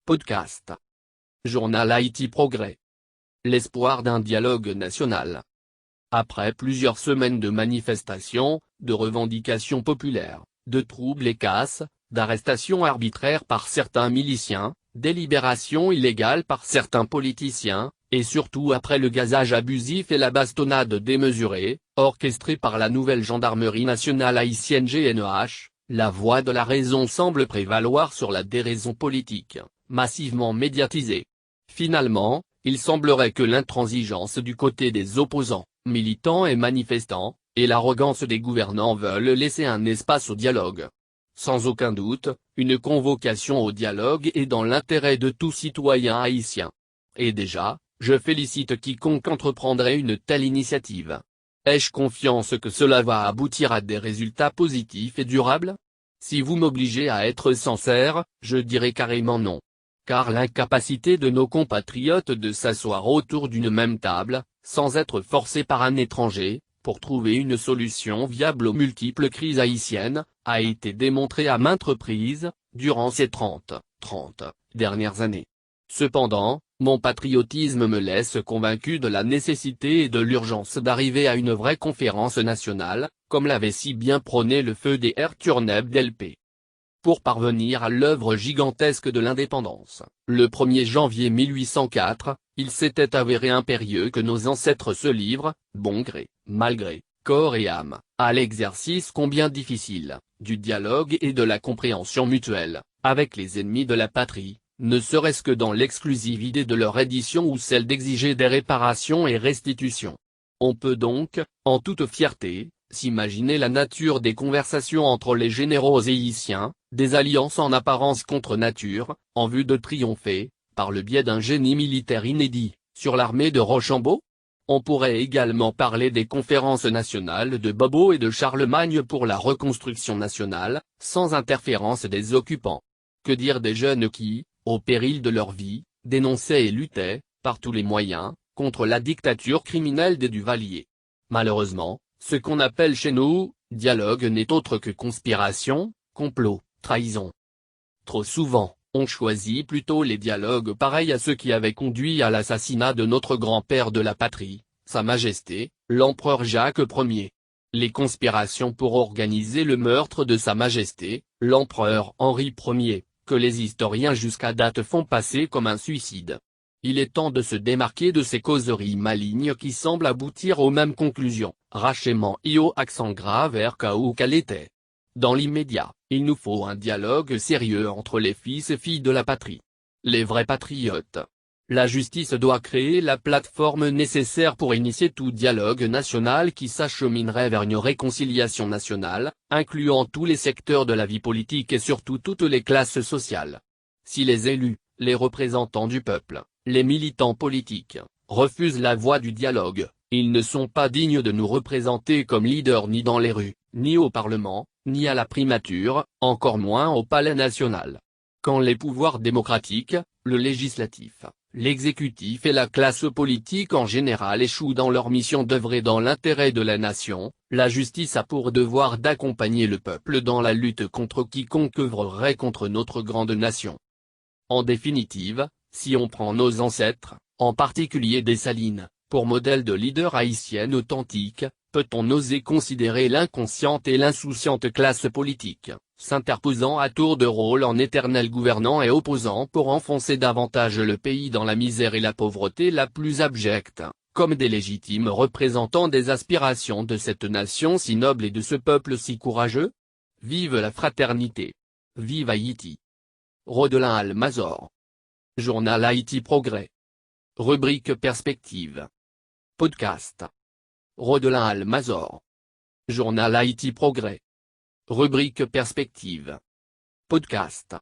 Podcast. Journal Haïti Progrès. L'espoir d'un dialogue national. Après plusieurs semaines de manifestations, de revendications populaires, de troubles et casses, d'arrestations arbitraires par certains miliciens, des libérations illégales par certains politiciens, et surtout après le gazage abusif et la bastonnade démesurée, orchestrée par la nouvelle gendarmerie nationale haïtienne GNH, la voix de la raison semble prévaloir sur la déraison politique, massivement médiatisée. Finalement, il semblerait que l'intransigeance du côté des opposants, militants et manifestants, et l'arrogance des gouvernants veulent laisser un espace au dialogue. Sans aucun doute, une convocation au dialogue est dans l'intérêt de tout citoyen haïtien. Et déjà, je félicite quiconque entreprendrait une telle initiative. Ai-je confiance que cela va aboutir à des résultats positifs et durables? Si vous m'obligez à être sincère, je dirais carrément non. Car l'incapacité de nos compatriotes de s'asseoir autour d'une même table, sans être forcés par un étranger, pour trouver une solution viable aux multiples crises haïtiennes, a été démontrée à maintes reprises, durant ces 30 dernières années. Cependant, mon patriotisme me laisse convaincu de la nécessité et de l'urgence d'arriver à une vraie conférence nationale, comme l'avait si bien prôné le feu des Turneb d'LP. Pour parvenir à l'œuvre gigantesque de l'indépendance, le 1er janvier 1804, il s'était avéré impérieux que nos ancêtres se livrent, bon gré, mal gré, corps et âme, à l'exercice combien difficile, du dialogue et de la compréhension mutuelle, avec les ennemis de la patrie, ne serait-ce que dans l'exclusivité de leur édition ou celle d'exiger des réparations et restitutions. On peut donc, en toute fierté, s'imaginer la nature des conversations entre les généraux haïtiens, des alliances en apparence contre nature, en vue de triompher, par le biais d'un génie militaire inédit, sur l'armée de Rochambeau. On pourrait également parler des conférences nationales de Bobo et de Charlemagne pour la reconstruction nationale, sans interférence des occupants. Que dire des jeunes qui, au péril de leur vie, dénonçaient et luttaient, par tous les moyens, contre la dictature criminelle des Duvalier. Malheureusement, ce qu'on appelle chez nous, dialogue n'est autre que conspiration, complot, trahison. Trop souvent, on choisit plutôt les dialogues pareils à ceux qui avaient conduit à l'assassinat de notre grand-père de la patrie, Sa Majesté, l'empereur Jacques Ier. Les conspirations pour organiser le meurtre de Sa Majesté, l'empereur Henri Ier, que les historiens jusqu'à date font passer comme un suicide. Il est temps de se démarquer de ces causeries malignes qui semblent aboutir aux mêmes conclusions, rachement et au accent grave RKO qu'elle était. Dans l'immédiat, il nous faut un dialogue sérieux entre les fils et filles de la patrie. Les vrais patriotes. La justice doit créer la plateforme nécessaire pour initier tout dialogue national qui s'acheminerait vers une réconciliation nationale, incluant tous les secteurs de la vie politique et surtout toutes les classes sociales. Si les élus, les représentants du peuple, les militants politiques, refusent la voie du dialogue, ils ne sont pas dignes de nous représenter comme leaders ni dans les rues, ni au Parlement, ni à la primature, encore moins au Palais national. Quand les pouvoirs démocratiques, le législatif, l'exécutif et la classe politique en général échouent dans leur mission d'œuvrer dans l'intérêt de la nation, la justice a pour devoir d'accompagner le peuple dans la lutte contre quiconque œuvrerait contre notre grande nation. En définitive, si on prend nos ancêtres, en particulier Dessalines, pour modèle de leader haïtienne authentique, peut-on oser considérer l'inconsciente et l'insouciante classe politique, s'interposant à tour de rôle en éternel gouvernant et opposant pour enfoncer davantage le pays dans la misère et la pauvreté la plus abjecte, comme des légitimes représentants des aspirations de cette nation si noble et de ce peuple si courageux? Vive la fraternité! Vive Haïti! Rodelin Almazor. Journal Haïti Progrès. Rubrique Perspective. Podcast. Rodelin Almazor. Journal Haïti Progrès. Rubrique Perspective. Podcast.